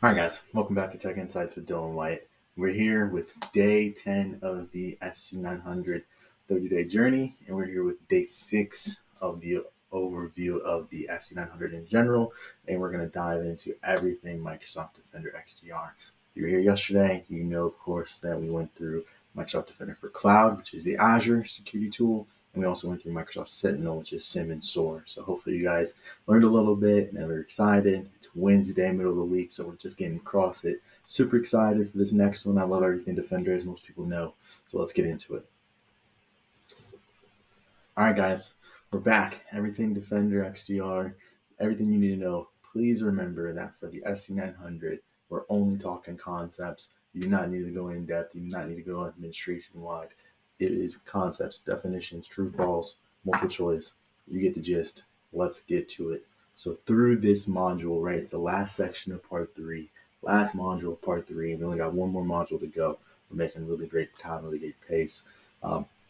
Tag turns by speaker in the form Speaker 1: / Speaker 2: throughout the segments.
Speaker 1: All right, guys, welcome back to Tech Insights with Dylan White. We're here with day 10 of the SC-900 30-day journey, and we're here with day 6 of the overview of the SC-900 in general, and we're going to dive into everything Microsoft Defender XDR. If you were here yesterday, you know, of course, that we went through Microsoft Defender for Cloud, which is the Azure security tool, and we also went through Microsoft Sentinel, which is SIEM and SOAR. So hopefully you guys learned a little bit and we're excited. It's Wednesday, middle of the week, so we're just getting across it. Super excited for this next one. I love everything Defender, as most people know. So let's get into it. All right, guys, we're back. Everything Defender XDR, everything you need to know. Please remember that for the SC-900, we're only talking concepts. You do not need to go in depth. You do not need to go administration wide. It is concepts, definitions, true, false, multiple choice. You get the gist. Let's get to it. So through this module, right, it's the last section of part 3, last module of part 3. We only got one more module to go. We're making really great time, really great pace.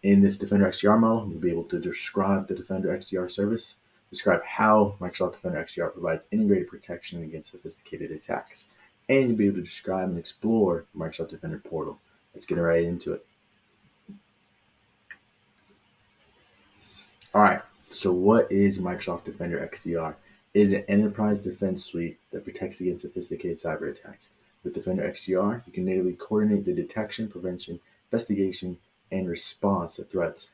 Speaker 1: In this Defender XDR model, you'll be able to describe the Defender XDR service, describe how Microsoft Defender XDR provides integrated protection against sophisticated attacks, and you'll be able to describe and explore the Microsoft Defender portal. Let's get right into it. All right, so what is Microsoft Defender XDR? It is an enterprise defense suite that protects against sophisticated cyber attacks. With Defender XDR, you can natively coordinate the detection, prevention, investigation, and response to threats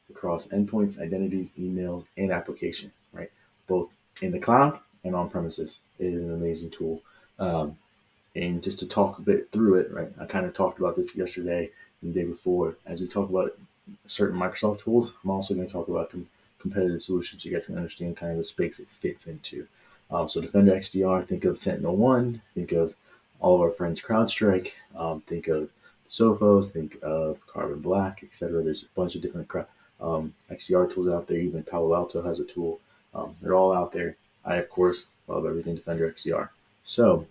Speaker 1: across endpoints, identities, emails, and application, right? Both in the cloud and on premises. It is an amazing tool. And just to talk a bit through it, right? I kind of talked about this yesterday and the day before. As we talk about certain Microsoft tools, I'm also going to talk about competitive solutions so you guys can understand kind of the space it fits into. So Defender XDR, think of Sentinel-1, think of all of our friends CrowdStrike, think of Sophos, think of Carbon Black, etc. There's a bunch of different XDR tools out there. Even Palo Alto has a tool. They're all out there. I, of course, love everything Defender XDR. So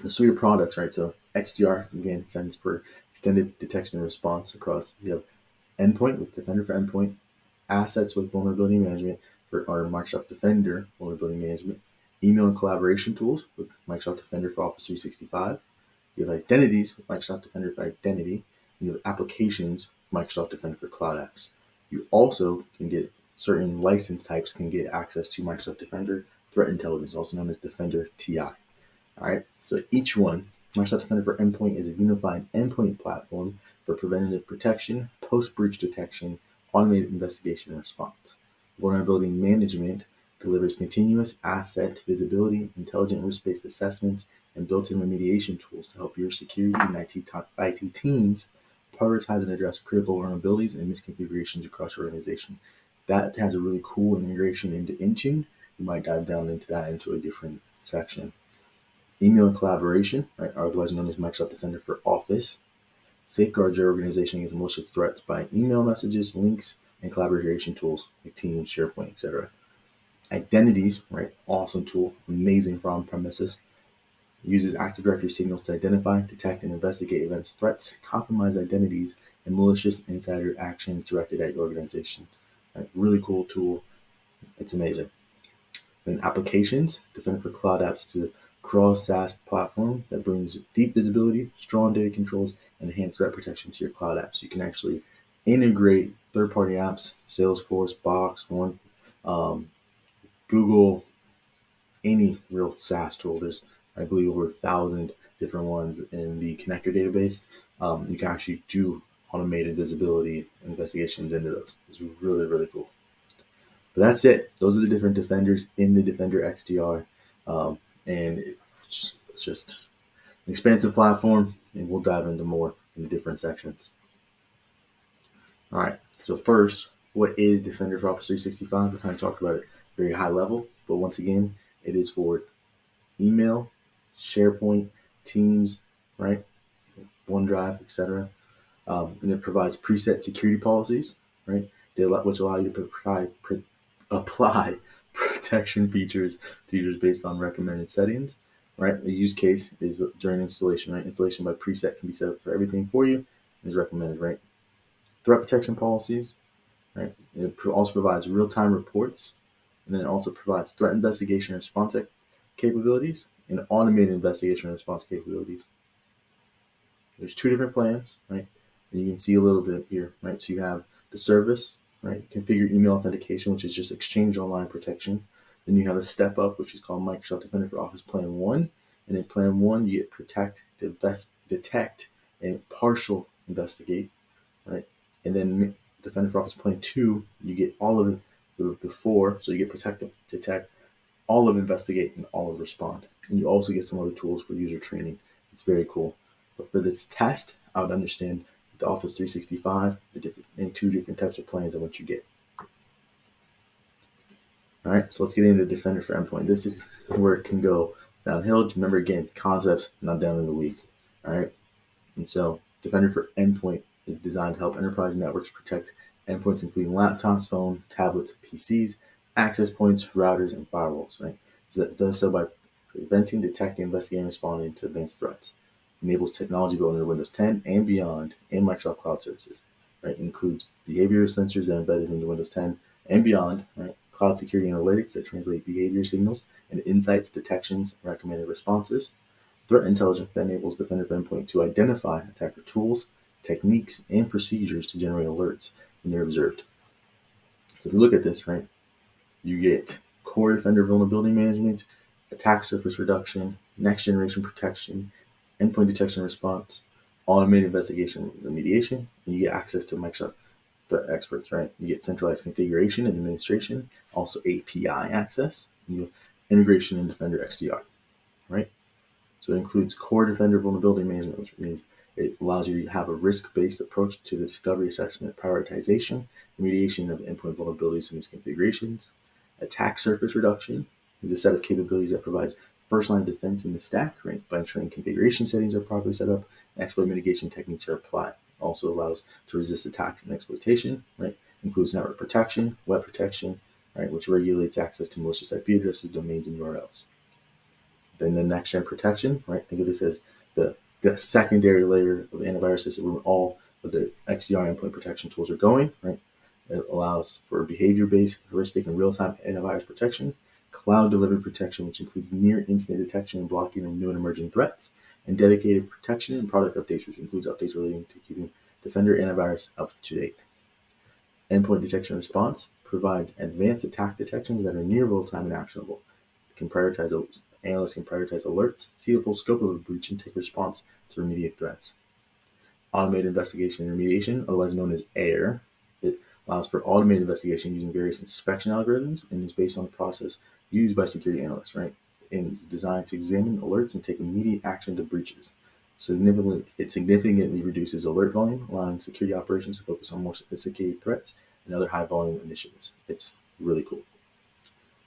Speaker 1: the suite of products, right? So XDR, again, stands for Extended Detection and Response across. You have endpoint with Defender for Endpoint, assets with Vulnerability Management for our Microsoft Defender Vulnerability Management, email and collaboration tools with Microsoft Defender for Office 365. You have identities with Microsoft Defender for Identity. And you have applications with Microsoft Defender for Cloud Apps. You also can get certain license types can get access to Microsoft Defender Threat Intelligence, also known as Defender TI. All right, so each one, Microsoft Defender for Endpoint is a unified endpoint platform for preventative protection, post-breach detection, automated investigation and response. Vulnerability management delivers continuous asset visibility, intelligent risk-based assessments, and built-in remediation tools to help your security and IT teams prioritize and address critical vulnerabilities and misconfigurations across your organization. That has a really cool integration into Intune. You might dive down into that into a different section. Email and collaboration, right, otherwise known as Microsoft Defender for Office, safeguards your organization against malicious threats by email messages, links, and collaboration tools like Teams, SharePoint, etc. Identities, right, awesome tool, amazing for on-premises. Uses Active Directory signals to identify, detect, and investigate events, threats, compromised identities, and malicious insider actions directed at your organization. Right, really cool tool. It's amazing. Then applications, Defender for Cloud Apps is a cross SaaS platform that brings deep visibility, strong data controls, and enhanced threat protection to your cloud apps. You can actually integrate third-party apps, Salesforce, Box, Google, any real SaaS tool. There's, I believe, over 1,000 different ones in the connector database. You can actually do automated visibility investigations into those. It's really, really cool. But that's it. Those are the different defenders in the Defender XDR. And it's just an expansive platform, and we'll dive into more in the different sections. All right, so first, what is Defender for Office 365? We kind of talked about it very high level, but once again, it is for email, SharePoint, Teams, right? OneDrive, etc. And it provides preset security policies, right? Which allow you to apply protection features to users based on recommended settings, right? The use case is during installation, right? Installation by preset can be set up for everything for you and is recommended, right? Threat protection policies, right? It also provides real-time reports, and then it also provides threat investigation and capabilities and automated investigation and response capabilities. There's two different plans, right? And you can see a little bit here, right? So you have the service, right? Configure email authentication, which is just Exchange Online protection. Then you have a step up, which is called Microsoft Defender for Office Plan 1. And in Plan 1, you get protect, detect, and partial investigate, right? And then Defender for Office Plan 2, you get all of the four. So you get protect, detect, all of investigate, and all of respond. And you also get some other tools for user training. It's very cool. But for this test, I would understand the Office 365, and two different types of plans and what you get. All right, so let's get into Defender for Endpoint. This is where it can go downhill. Remember, again, concepts, not down in the weeds. All right, and so Defender for Endpoint is designed to help enterprise networks protect endpoints, including laptops, phones, tablets, PCs, access points, routers, and firewalls. Right, so it does so by preventing, detecting, investigating, and responding to advanced threats. Enables technology built into Windows 10 and beyond, and Microsoft Cloud Services. Right, includes behavior sensors that are embedded into Windows 10 and beyond. Right, cloud security analytics that translate behavior signals and insights, detections, and recommended responses. Threat intelligence that enables Defender for Endpoint to identify attacker tools, techniques, and procedures to generate alerts when they're observed. So if you look at this, right, you get core Defender vulnerability management, attack surface reduction, next generation protection, endpoint detection and response, automated investigation and remediation, and you get access to Microsoft threat experts, right? You get centralized configuration and administration, also API access, and you have integration in Defender XDR, right? So it includes core Defender vulnerability management, which means it allows you to have a risk-based approach to the discovery, assessment, prioritization, remediation of endpoint vulnerabilities and misconfigurations. Attack surface reduction is a set of capabilities that provides first-line defense in the stack, right, by ensuring configuration settings are properly set up and exploit mitigation techniques are applied. Also allows to resist attacks and exploitation, right? Includes network protection, web protection, right, which regulates access to malicious IP addresses, domains, and URLs. Then the next gen protection, right? Think of this as the secondary layer of antivirus system where all of the XDR endpoint protection tools are going, right? It allows for behavior-based, heuristic, and real-time antivirus protection, cloud-delivered protection, which includes near-instant detection and blocking of new and emerging threats, and dedicated protection and product updates, which includes updates relating to keeping Defender antivirus up to date. Endpoint detection response provides advanced attack detections that are near real-time and actionable. Analysts can prioritize alerts, see the full scope of a breach, and take response to remediate threats. Automated investigation and remediation, otherwise known as AIR, it allows for automated investigation using various inspection algorithms and is based on the process used by security analysts, right? And is designed to examine alerts and take immediate action to breaches. It significantly reduces alert volume, allowing security operations to focus on more sophisticated threats and other high volume initiatives. It's really cool.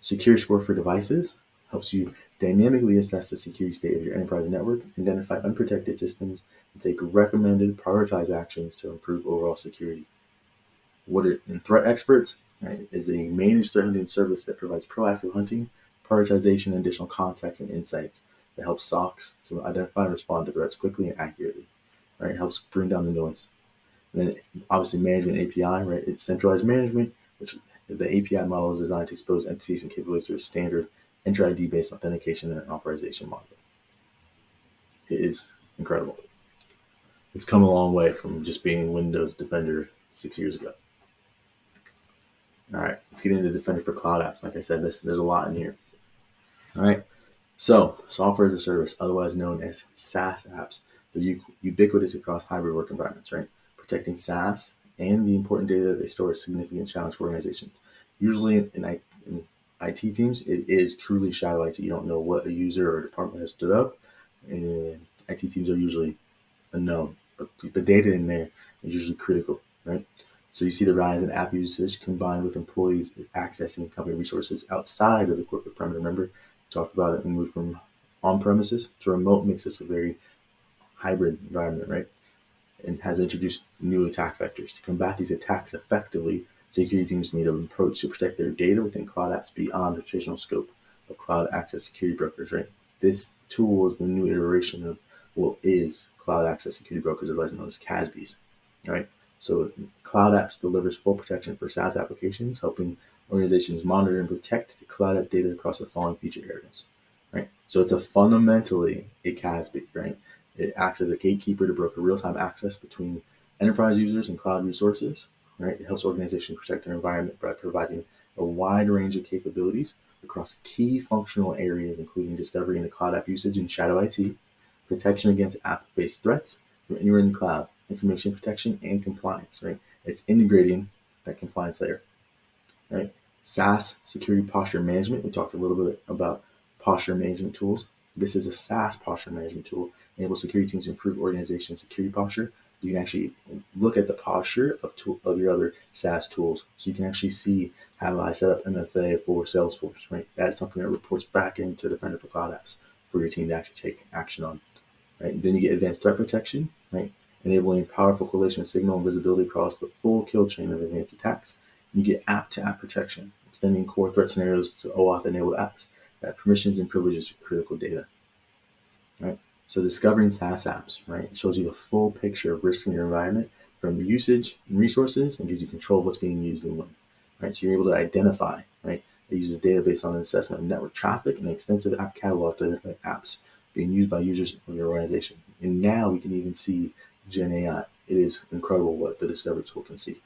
Speaker 1: Secure Score for devices helps you dynamically assess the security state of your enterprise network, identify unprotected systems, and take recommended prioritized actions to improve overall security. Threat experts, right, is a managed threat hunting service that provides proactive hunting, prioritization, and additional context and insights that helps SOCs to identify and respond to threats quickly and accurately. Right, it helps bring down the noise. And then obviously management API, right? It's centralized management, which the API model is designed to expose entities and capabilities through a standard Enter ID-based authentication and authorization model. It is incredible. It's come a long way from just being Windows Defender 6 years ago. All right, let's get into Defender for Cloud Apps. Like I said, there's a lot in here. All right, so software as a service, otherwise known as SaaS apps, they're ubiquitous across hybrid work environments, right? Protecting SaaS and the important data that they store is a significant challenge for organizations. Usually in IT teams, it is truly shadow IT. You don't know what a user or department has stood up, and IT teams are usually unknown, but the data in there is usually critical, right? So you see the rise in app usage combined with employees accessing company resources outside of the corporate perimeter. Remember, we talked about it and moved from on-premises to remote makes this a very hybrid environment, right? And has introduced new attack vectors. To combat these attacks effectively, security teams need an approach to protect their data within cloud apps beyond the traditional scope of cloud access security brokers, right? This tool is the new iteration of what is cloud access security brokers, otherwise known as CASBs, right? So Cloud Apps delivers full protection for SaaS applications, helping organizations monitor and protect the cloud app data across the following feature areas, right? So it's fundamentally a CASB, right? It acts as a gatekeeper to broker real-time access between enterprise users and cloud resources, right? It helps organizations protect their environment by providing a wide range of capabilities across key functional areas, including discovery into cloud app usage and shadow IT, protection against app-based threats from anywhere in the cloud, information protection, and compliance, right? It's integrating that compliance layer, right? SaaS, security posture management. We talked a little bit about posture management tools. This is a SaaS posture management tool, enables security teams to improve organization security posture. You can actually look at the posture of your other SaaS tools. So you can actually see how I set up MFA for Salesforce, right? That's something that reports back into Defender for Cloud Apps for your team to actually take action on, right? Then you get advanced threat protection, right? Enabling powerful correlation of signal and visibility across the full kill chain of advanced attacks. You get app-to-app protection, extending core threat scenarios to OAuth-enabled apps that have permissions and privileges to critical data, right? So discovering SaaS apps, right? It shows you the full picture of risk in your environment from usage and resources and gives you control of what's being used and when, right? So you're able to identify, right? It uses data based on an assessment of network traffic and an extensive app catalog to identify apps being used by users of your organization. And now we can even see Gen AI. It is incredible what the Discovery tool can see,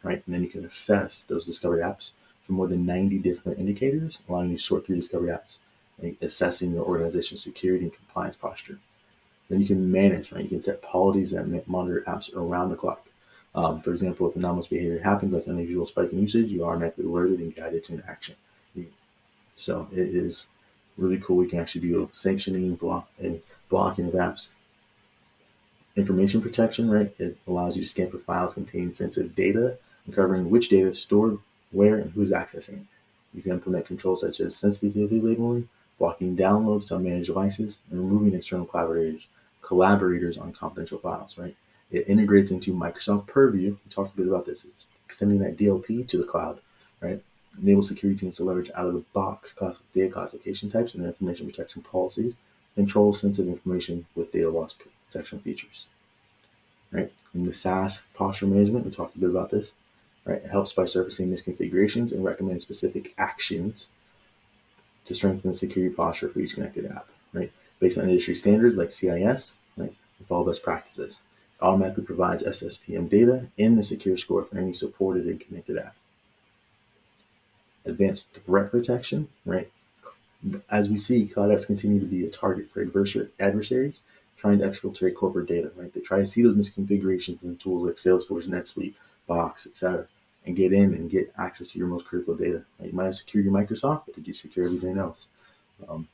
Speaker 1: right? And then you can assess those discovered apps for more than 90 different indicators, allowing you to sort through discovered apps and assessing your organization's security and compliance posture. Then you can manage, right? You can set policies that monitor apps around the clock. For example, if anomalous behavior happens, like an unusual spike in usage, you are automatically alerted and guided to action. So it is really cool. We can actually do sanctioning and blocking of apps. Information protection, right? It allows you to scan for files containing sensitive data and covering which data is stored, where, and who's accessing it. You can implement controls such as sensitivity labeling, blocking downloads to unmanaged devices, and removing external collaborators on confidential files, right? It integrates into Microsoft Purview. We talked a bit about this. It's extending that DLP to the cloud, right? Enable security teams to leverage out of the box data classification types and information protection policies, control sensitive information with data loss protection features, right? In the SaaS posture management, we talked a bit about this, right? It helps by surfacing misconfigurations and recommends specific actions to strengthen the security posture for each connected app, right? Based on industry standards like CIS, right? And follow best practices. It automatically provides SSPM data in the secure score for any supported and connected app. Advanced threat protection, right? As we see, cloud apps continue to be a target for adversaries trying to exfiltrate corporate data, right? They try to see those misconfigurations in tools like Salesforce, NetSuite, Box, etc., and get in and get access to your most critical data. Right? You might have secured your Microsoft, but did you secure everything else? And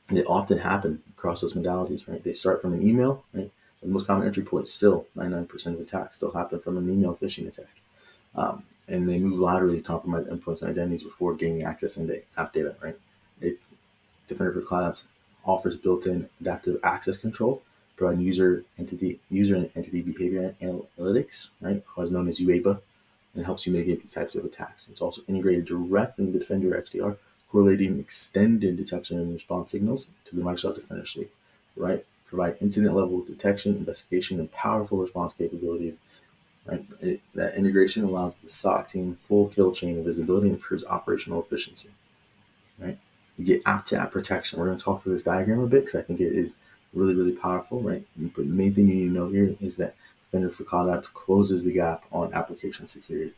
Speaker 1: they often happen across those modalities, right? They start from an email, right? The most common entry point still, 99% of attacks still happen from an email phishing attack. And they move laterally to compromise endpoints and identities before gaining access into app data, right? Defender for Cloud Apps offers built-in adaptive access control, providing user and entity behavior analytics, right? Otherwise known as UABA, and it helps you mitigate these types of attacks. It's also integrated directly into Defender XDR, correlating extended detection and response signals to the Microsoft Defender suite, right? Provide incident level detection, investigation, and powerful response capabilities. Right? That integration allows the SOC team full kill chain of visibility and improves operational efficiency. Right? You get app-to-app protection. We're going to talk through this diagram a bit because I think it is really, really powerful. Right? But the main thing you need to know here is that Defender for Cloud Apps closes the gap on application security.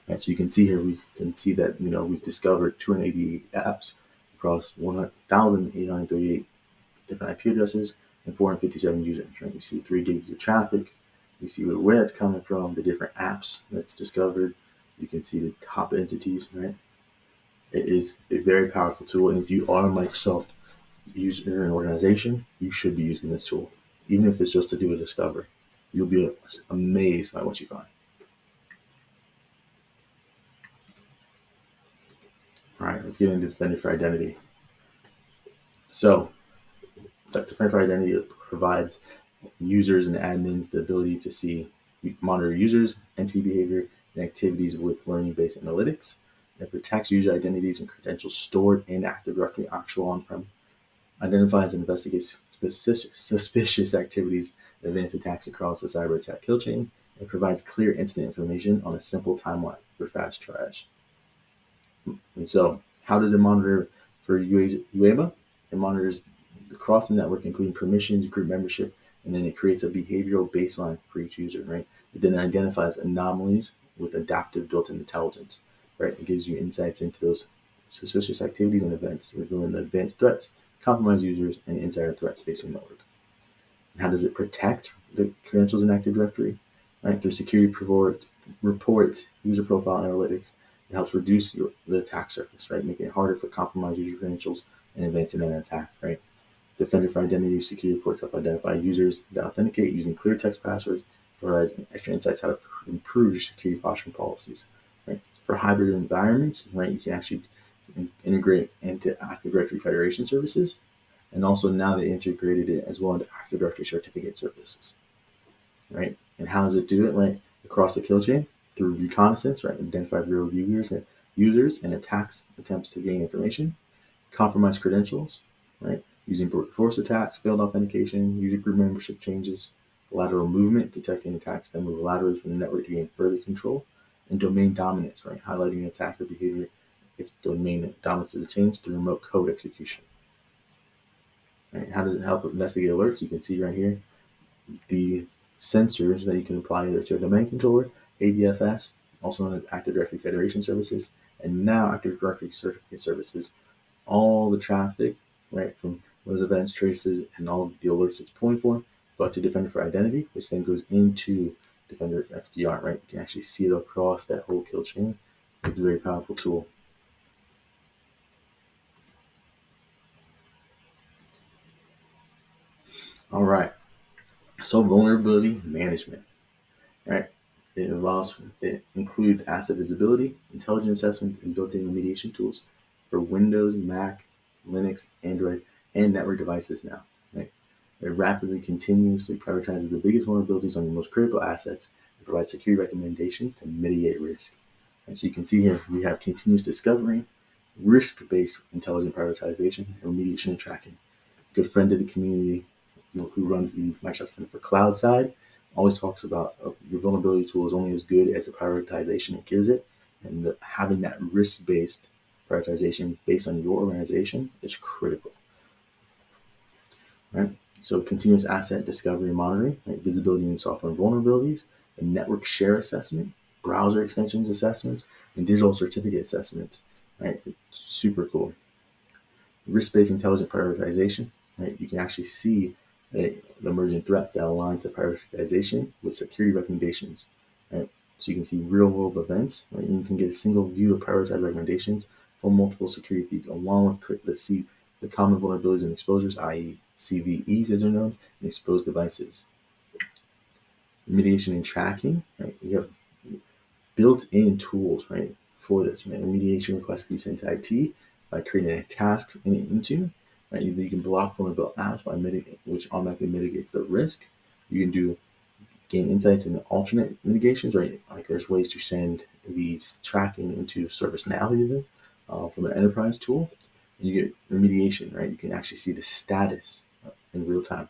Speaker 1: Right? So you can see here, we can see that we've discovered 288 apps across 1,838 different IP addresses and 457 users. Right? You see 3 gigs of traffic. You see where it's coming from, the different apps that's discovered. You can see the top entities, right? It is a very powerful tool. And if you are a Microsoft user and organization, you should be using this tool, even if it's just to do a discovery. You'll be amazed by what you find. All right, let's get into Defender for Identity. So, Defender for Identity provides users and admins the ability to monitor users, entity behavior, and activities with learning-based analytics. It protects user identities and credentials stored in Active Directory actual on-prem, identifies and investigates suspicious activities and advanced attacks across the cyber attack kill chain, and provides clear incident information on a simple timeline for fast triage. And so, how does it monitor for UABA? It monitors across the network, including permissions, group membership, and then it creates a behavioral baseline for each user, right? It then identifies anomalies with adaptive built-in intelligence, right? It gives you insights into those suspicious activities and events, revealing the advanced threats, compromised users, and insider threats facing the network. And how does it protect the credentials in Active Directory? Right, through security reports, user profile analytics, it helps reduce the attack surface, right, making it harder for compromised user credentials and advancing an attack, right? Defender for Identity security reports help identify users that authenticate using clear text passwords, provides extra insights how to improve your security posture policies, right? For hybrid environments, right, you can actually integrate into Active Directory Federation services, and also now they integrated it as well into Active Directory certificate services, right? And how does it do it, right? Across the kill chain through reconnaissance, right? Identify real users and attacks attempts to gain information, compromise credentials, right? Using brute force attacks, failed authentication, user group membership changes, lateral movement, detecting attacks that move laterally from the network to gain further control, and domain dominance, right? Highlighting attacker behavior if domain dominance is changed through remote code execution. Right? How does it help investigate alerts? You can see right here the sensors that you can apply either to a domain controller, ADFS, also known as Active Directory Federation Services, and now Active Directory Certificate Services. All the traffic, right, from those events, traces, and all the alerts it's pulling for, but to Defender for Identity, which then goes into Defender XDR, right? You can actually see it across that whole kill chain. It's a very powerful tool. All right. So vulnerability management, right? It includes asset visibility, intelligence assessments, and built-in remediation tools for Windows, Mac, Linux, Android, and network devices now, right? It rapidly, continuously prioritizes the biggest vulnerabilities on your most critical assets and provides security recommendations to mitigate risk. And so you can see here, we have continuous discovery, risk-based intelligent prioritization, and remediation and tracking. Good friend of the community, who runs the Microsoft Defender for Cloud side, always talks about your vulnerability tool is only as good as the prioritization it gives it, and having that risk-based prioritization based on your organization is critical, right? So continuous asset discovery and monitoring, right? Visibility in software vulnerabilities, and network share assessment, browser extensions assessments, and digital certificate assessments, right? It's super cool. Risk-based intelligent prioritization, right? You can actually see the emerging threats that align to prioritization with security recommendations, right? So you can see real-world events, right? And you can get a single view of prioritized recommendations for multiple security feeds, along with the common vulnerabilities and exposures, i.e. CVEs as they're known, and exposed devices. Remediation and tracking, right? You have built-in tools, right, for this, right? Remediation requests can be sent to IT by creating a task into, right? Either you can block vulnerable apps which automatically mitigates the risk. You can gain insights into alternate mitigations, right? Like there's ways to send these tracking into ServiceNow even from an enterprise tool. And you get remediation, right? You can actually see the status in real time.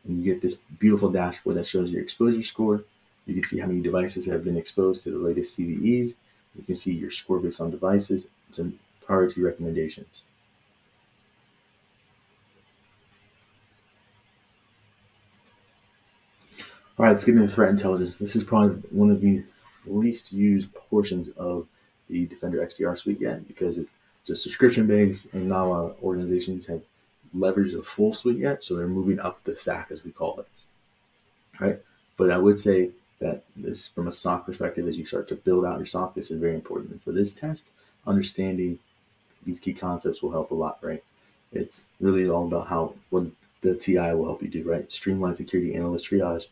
Speaker 1: And you get this beautiful dashboard that shows your exposure score. You can see how many devices have been exposed to the latest CVEs. You can see your score based on devices and some priority recommendations. All right, let's get into threat intelligence. This is probably one of the least used portions of the Defender XDR suite yet, because it's a subscription base and not a lot of organizations have leveraged the full suite yet, so they're moving up the stack, as we call it, right? But I would say that this, from a SOC perspective, as you start to build out your SOC, this is very important. And for this test, understanding these key concepts will help a lot, right? It's really all about what the TI will help you do, right? Streamline security analyst triage,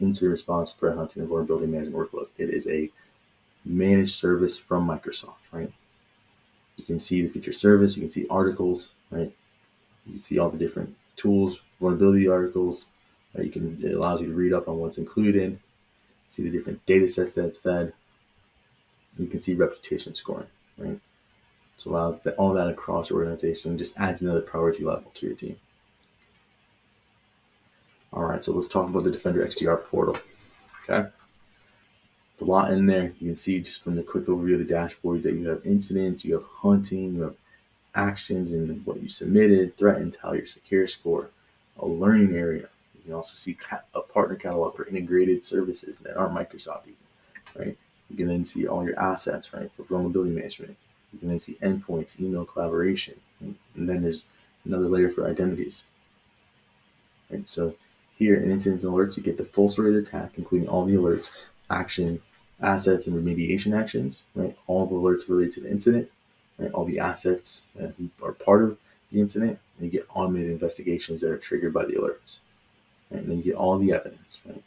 Speaker 1: incident response, threat hunting, and vulnerability management workflows. It is a managed service from Microsoft, right? You can see the feature service, you can see articles, right? You can see all the different tools, vulnerability articles. It allows you to read up on what's included, see the different data sets that it's fed. You can see reputation scoring, right? So it allows all that across your organization, just adds another priority level to your team. All right, so let's talk about the Defender XDR portal. Okay, it's a lot in there. You can see just from the quick overview of the dashboard that you have incidents, you have hunting, you have actions and what you submitted, threat intel, your secure score, a learning area. You can also see a partner catalog for integrated services that aren't Microsoft even, right? You can then see all your assets, right, for vulnerability management. You can then see endpoints, email collaboration, and then there's another layer for identities. Right? So here in incidents and alerts, you get the full story of the attack, including all the alerts, action, assets, and remediation actions, right? All the alerts related to the incident, right? All the assets that are part of the incident, and you get automated investigations that are triggered by the alerts. Right? And then you get all the evidence, right?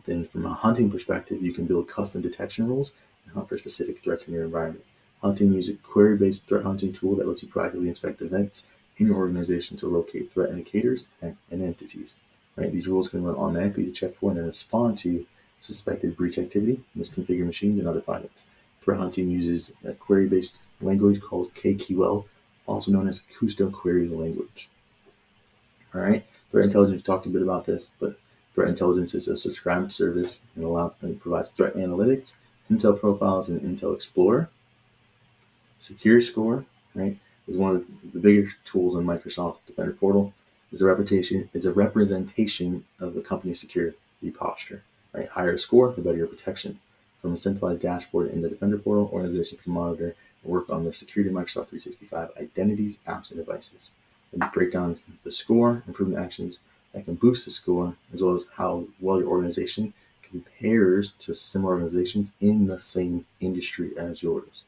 Speaker 1: Then from a hunting perspective, you can build custom detection rules and hunt for specific threats in your environment. Hunting uses a query-based threat hunting tool that lets you proactively inspect events in your organization to locate threat indicators and entities. Right? These rules can run automatically to check for and then respond to suspected breach activity, misconfigured machines, and other findings. Threat hunting uses a query-based language called KQL, also known as Custo Query Language. All right. Threat intelligence, talked a bit about this, but threat intelligence is a subscribed service and provides threat analytics, intel profiles, and Intel Explorer. Secure Score, right, is one of the bigger tools in Microsoft Defender Portal. Is a representation of the company's security posture. Right, higher a score, the better your protection. From a centralized dashboard in the Defender Portal, organizations can monitor and work on their security Microsoft 365 identities, apps, and devices. And break down the score, improvement actions that can boost the score, as well as how well your organization compares to similar organizations in the same industry as yours.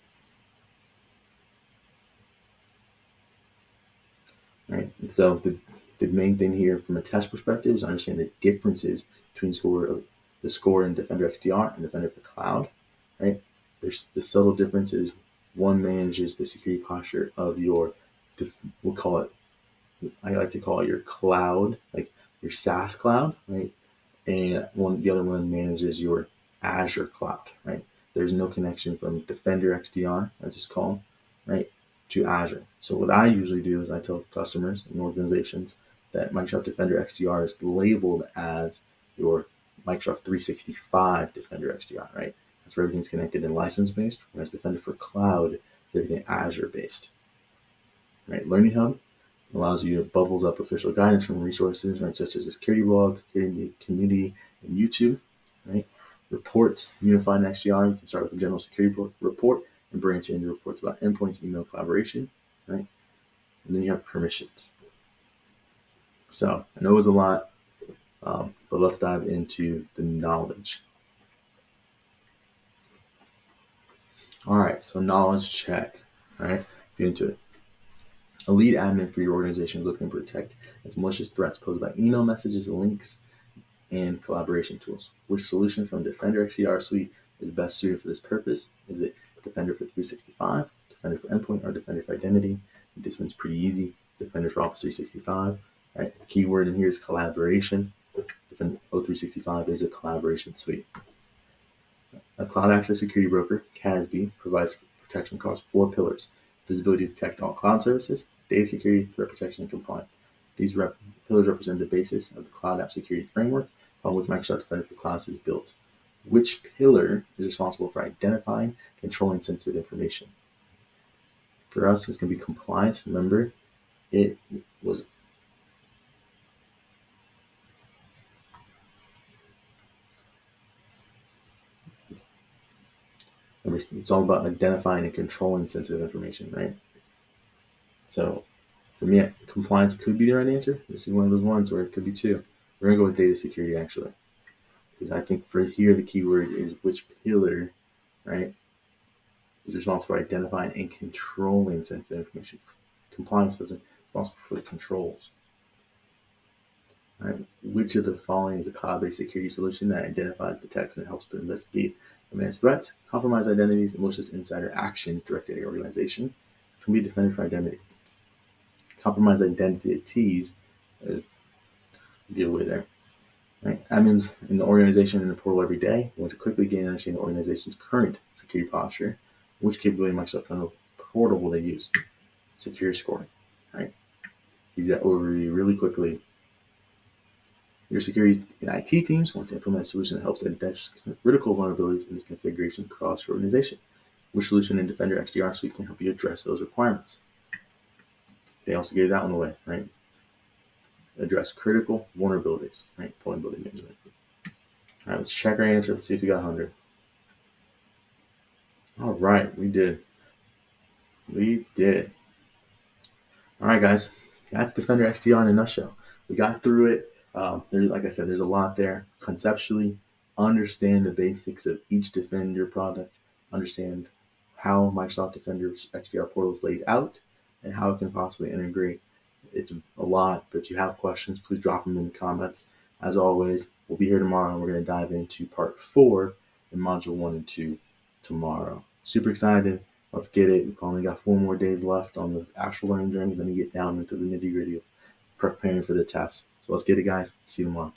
Speaker 1: Right, and so the main thing here from a test perspective is understand the differences between the score in Defender XDR and Defender for Cloud. Right, there's the subtle differences. One manages the security posture of your, we'll call it, I like to call it your cloud, like your SaaS cloud, right? And the other one manages your Azure cloud, right? There's no connection from Defender XDR, as it's called, right, to Azure. So what I usually do is I tell customers and organizations that Microsoft Defender XDR is labeled as your Microsoft 365 Defender XDR, right? That's where everything's connected and license-based, whereas Defender for Cloud is everything Azure-based, right? Learning Hub allows you to bubbles up official guidance from resources, right, such as the security blog, security community, and YouTube, right? Reports, unified in XDR. You can start with a general security report and branch into reports about endpoints, email collaboration, right? And then you have permissions. So I know it was a lot, but let's dive into the knowledge. All right, so knowledge check. All right, let's get into it. A lead admin for your organization is looking to protect against malicious threats posed by email messages, links, and collaboration tools. Which solution from Defender XDR suite is best suited for this purpose? Is it Defender for 365, Defender for Endpoint, or Defender for Identity? This one's pretty easy. Defender for Office 365. Right? The key word in here is collaboration. Defender 365 is a collaboration suite. A Cloud Access Security Broker, CASB, provides protection across 4 pillars: visibility to detect all cloud services, data security, threat protection, and compliance. These pillars represent the basis of the Cloud App Security Framework upon which Microsoft Defender for Cloud is built. Which pillar is responsible for identifying, controlling sensitive information? For us, it's going to be compliance. Remember, it's all about identifying and controlling sensitive information, right? So for me, compliance could be the right answer. This is one of those ones where it could be 2. We're going to go with data security, actually, because I think for here the keyword is which pillar, right, is responsible for identifying and controlling sensitive information. Compliance doesn't responsible for the controls. Right? Which of the following is a cloud-based security solution that identifies the text and helps to investigate and manage threats, compromise identities, and malicious insider actions directed at your organization? It's going to be Defender for Identity. Compromise identities is giveaway there. Right? Admins in the organization in the portal every day want to quickly gain and understand the organization's current security posture. Which capability in Microsoft Portal will they use? Secure Score. Right? Use that overview really quickly. Your security and IT teams want to implement a solution that helps identify critical vulnerabilities and misconfiguration across your organization. Which solution in Defender XDR suite can help you address those requirements? They also gave that one away, right? Address critical vulnerabilities, right? Vulnerability management. All right, let's check our answer. Let's see if we got 100. All right, we did. We did. All right, guys. That's Defender XDR in a nutshell. We got through it. Like I said, there's a lot there. Conceptually, understand the basics of each Defender product. Understand how Microsoft Defender's XDR portal is laid out and how it can possibly integrate. It's a lot, but if you have questions, please drop them in the comments. As always, we'll be here tomorrow and we're going to dive into part 4 in module 1 and 2 tomorrow. Super excited. Let's get it. We've only got 4 more days left on the actual learning journey. Then we get down into the nitty gritty of preparing for the test. So let's get it, guys. See you tomorrow.